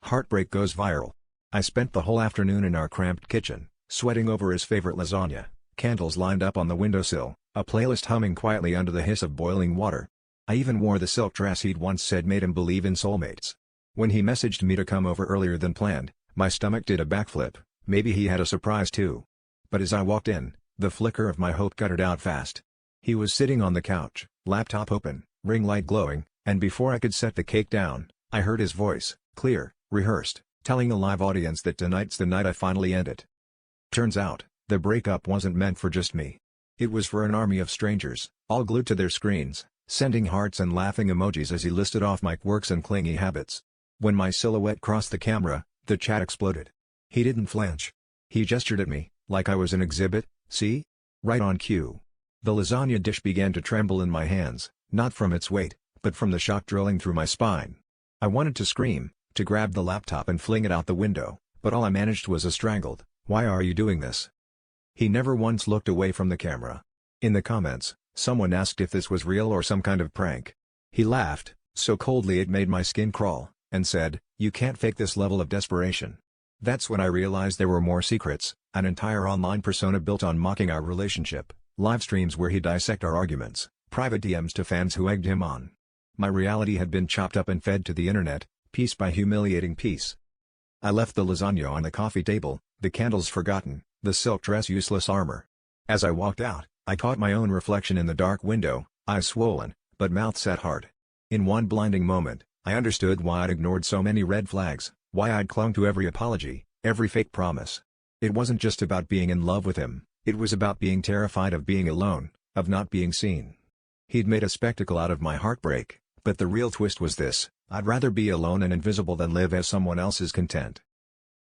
Heartbreak goes viral. I spent the whole afternoon in our cramped kitchen, sweating over his favorite lasagna, candles lined up on the windowsill, a playlist humming quietly under the hiss of boiling water. I even wore the silk dress he'd once said made him believe in soulmates. When he messaged me to come over earlier than planned, my stomach did a backflip. Maybe he had a surprise too. But as I walked in, the flicker of my hope guttered out fast. He was sitting on the couch, laptop open, ring light glowing, and before I could set the cake down, I heard his voice, clear, rehearsed, telling a live audience that tonight's the night I finally end it. Turns out, the breakup wasn't meant for just me. It was for an army of strangers, all glued to their screens, sending hearts and laughing emojis as he listed off my quirks and clingy habits. When my silhouette crossed the camera, the chat exploded. He didn't flinch. He gestured at me, like I was an exhibit. See? Right on cue. The lasagna dish began to tremble in my hands, not from its weight, but from the shock drilling through my spine. I wanted to scream, to grab the laptop and fling it out the window, but all I managed was a strangled, "Why are you doing this?" He never once looked away from the camera. In the comments, someone asked if this was real or some kind of prank. He laughed, so coldly it made my skin crawl, and said, "You can't fake this level of desperation." That's when I realized there were more secrets, an entire online persona built on mocking our relationship, live streams where he'd dissect our arguments, private DMs to fans who egged him on. My reality had been chopped up and fed to the internet, piece by humiliating piece. I left the lasagna on the coffee table, the candles forgotten, the silk dress useless armor. As I walked out, I caught my own reflection in the dark window, eyes swollen, but mouth set hard. In one blinding moment, I understood why I'd ignored so many red flags, why I'd clung to every apology, every fake promise. It wasn't just about being in love with him, it was about being terrified of being alone, of not being seen. He'd made a spectacle out of my heartbreak, but the real twist was this: I'd rather be alone and invisible than live as someone else's content.